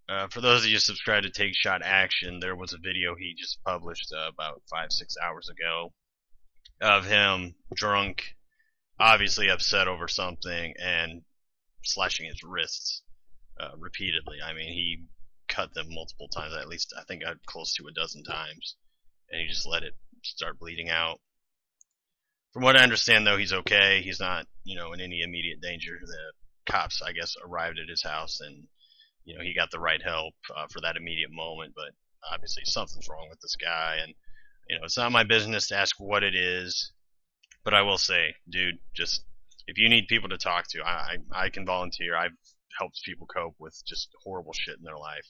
For those of you subscribed to Take Shot Action, there was a video he just published about 5-6 hours ago of him drunk, obviously upset over something, and slashing his wrists repeatedly. I mean, he cut them multiple times, at least I think close to a dozen times, and he just let it start bleeding out. From what I understand, though, he's okay. He's not, in any immediate danger. The cops, I guess, arrived at his house, and he got the right help for that immediate moment. But obviously, something's wrong with this guy, and it's not my business to ask what it is. But I will say, dude, just if you need people to talk to, I can volunteer. I've helped people cope with just horrible shit in their life.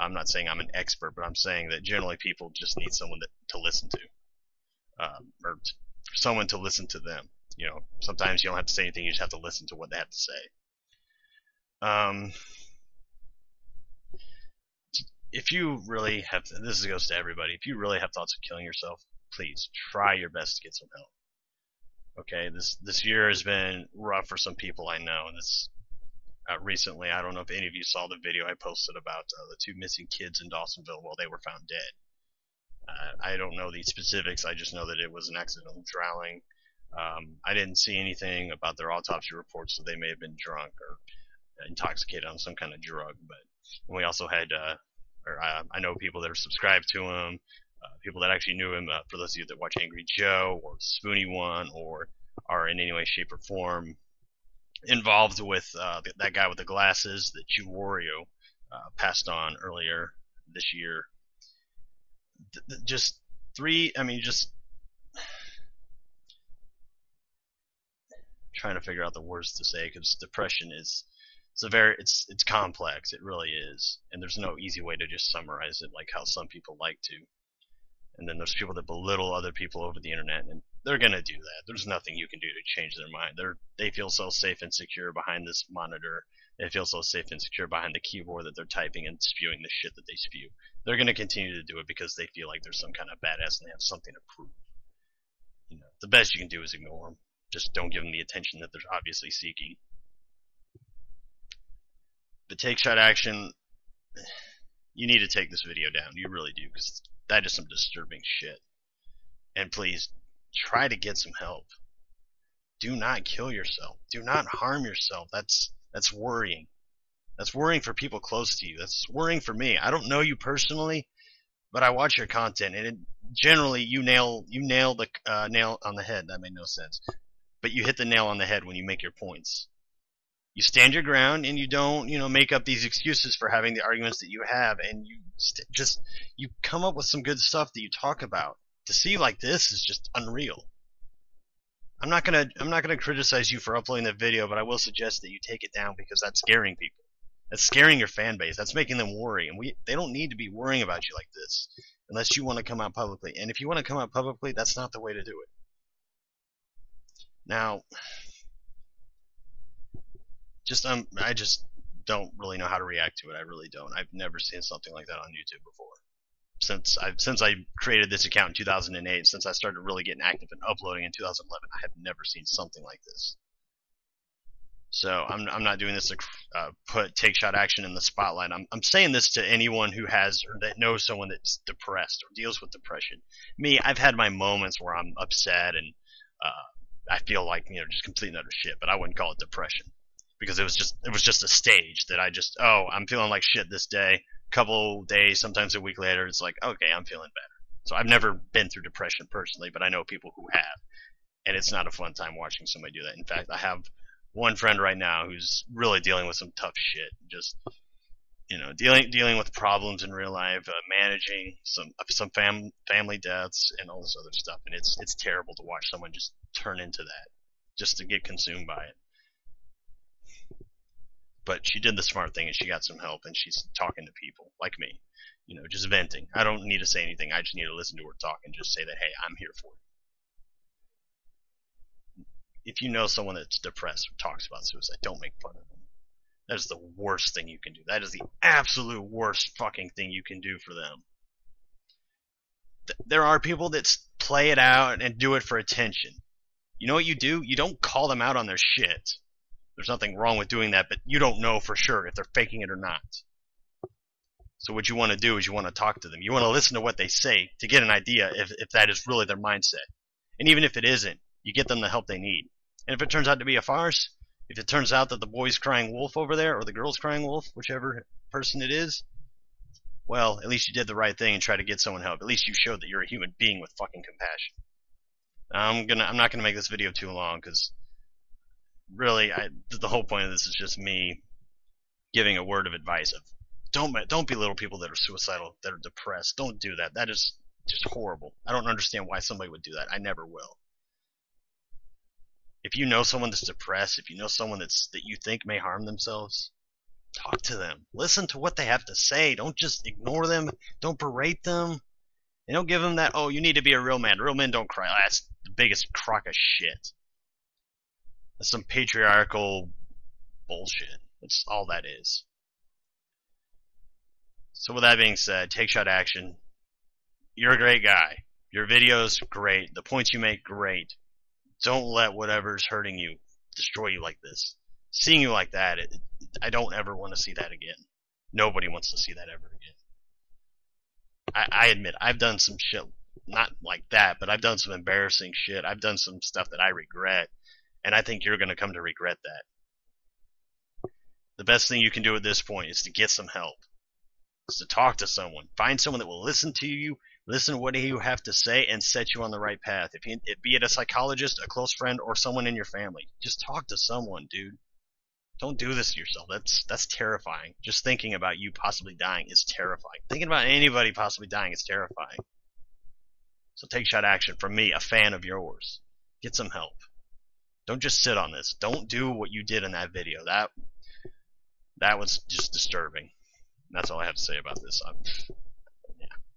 I'm not saying I'm an expert, but I'm saying that generally people just need someone to listen to, or someone to listen to them. Sometimes you don't have to say anything; you just have to listen to what they have to say. If you really have, this goes to everybody. If you really have thoughts of killing yourself, please try your best to get some help. Okay, this year has been rough for some people I know, and this recently, I don't know if any of you saw the video I posted about the 2 missing kids in Dawsonville while they were found dead. I don't know the specifics. I just know that it was an accidental drowning. I didn't see anything about their autopsy reports, so they may have been drunk or intoxicated on some kind of drug. But we also had, I know people that are subscribed to him, people that actually knew him. For those of you that watch Angry Joe or Spoony One, or are in any way, shape, or form involved with that guy with the glasses that Chew Wario passed on earlier this year. Just trying to figure out the words to say, because depression is it's complex. It really is, and there's no easy way to just summarize it like how some people like to. And then there's people that belittle other people over the internet, and they're gonna do that. There's nothing you can do to change their mind. They feel so safe and secure behind this monitor. They feel so safe and secure behind the keyboard that they're typing and spewing the shit that they spew. They're gonna continue to do it because they feel like they're some kind of badass and they have something to prove. The best you can do is ignore them. Just don't give them the attention that they're obviously seeking. But Take Shot Action, you need to take this video down. You really do, because that is some disturbing shit. And please, try to get some help. Do not kill yourself. Do not harm yourself. That's worrying. That's worrying for people close to you. That's worrying for me. I don't know you personally, but I watch your content, and generally you nail the nail on the head. That made no sense. But you hit the nail on the head when you make your points. You stand your ground, and you don't, make up these excuses for having the arguments that you have, and you come up with some good stuff that you talk about. To see like this is just unreal. I'm not gonna criticize you for uploading that video, but I will suggest that you take it down, because that's scaring people. That's scaring your fan base. That's making them worry, and they don't need to be worrying about you like this unless you want to come out publicly. And if you want to come out publicly, that's not the way to do it. Now, I just don't really know how to react to it. I really don't. I've never seen something like that on YouTube before. Since I created this account in 2008, since I started really getting active and uploading in 2011, I have never seen something like this. So I'm not doing this to put Take Shot Action in the spotlight. I'm saying this to anyone who has or that knows someone that's depressed or deals with depression. Me, I've had my moments where I'm upset and I feel like just complete and utter shit, but I wouldn't call it depression, because it was just a stage that I'm feeling like shit this day. Couple days, sometimes a week later, it's like, okay, I'm feeling better. So I've never been through depression personally, but I know people who have, and it's not a fun time watching somebody do that. In fact, I have one friend right now who's really dealing with some tough shit, just dealing with problems in real life, managing some family deaths and all this other stuff, and it's terrible to watch someone just turn into that, just to get consumed by it. But she did the smart thing, and she got some help, and she's talking to people like me, just venting. I don't need to say anything. I just need to listen to her talk and just say that, hey, I'm here for you. If you know someone that's depressed or talks about suicide, don't make fun of them. That is the worst thing you can do. That is the absolute worst fucking thing you can do for them. There are people that play it out and do it for attention. You know what you do? You don't call them out on their shit. There's nothing wrong with doing that, but you don't know for sure if they're faking it or not. So what you want to do is you want to talk to them. You want to listen to what they say to get an idea if that is really their mindset. And even if it isn't, you get them the help they need. And if it turns out to be a farce, if it turns out that the boy's crying wolf over there or the girl's crying wolf, whichever person it is, well, at least you did the right thing and tried to get someone help. At least you showed that you're a human being with fucking compassion. I'm not gonna make this video too long because really, the whole point of this is just me giving a word of advice of don't belittle people that are suicidal, that are depressed. Don't do that. That is just horrible. I don't understand why somebody would do that. I never will. If you know someone that's depressed, if you know someone that you think may harm themselves, talk to them. Listen to what they have to say. Don't just ignore them. Don't berate them. And don't give them that, oh, you need to be a real man. Real men don't cry. That's the biggest crock of shit. That's some patriarchal bullshit. That's all that is. So with that being said, TakeShotAction. You're a great guy. Your video's great. The points you make, great. Don't let whatever's hurting you destroy you like this. Seeing you like that, I don't ever want to see that again. Nobody wants to see that ever again. I admit, I've done some shit, not like that, but I've done some embarrassing shit. I've done some stuff that I regret, and I think you're going to come to regret that. The best thing you can do at this point is to get some help. Is to talk to someone. Find someone that will listen to you, listen to what you have to say, and set you on the right path. Be it a psychologist, a close friend, or someone in your family. Just talk to someone, dude. Don't do this to yourself. That's terrifying. Just thinking about you possibly dying is terrifying. Thinking about anybody possibly dying is terrifying. So TakeShotAction from me, a fan of yours. Get some help. Don't just sit on this. Don't do what you did in that video. That was just disturbing. That's all I have to say about this.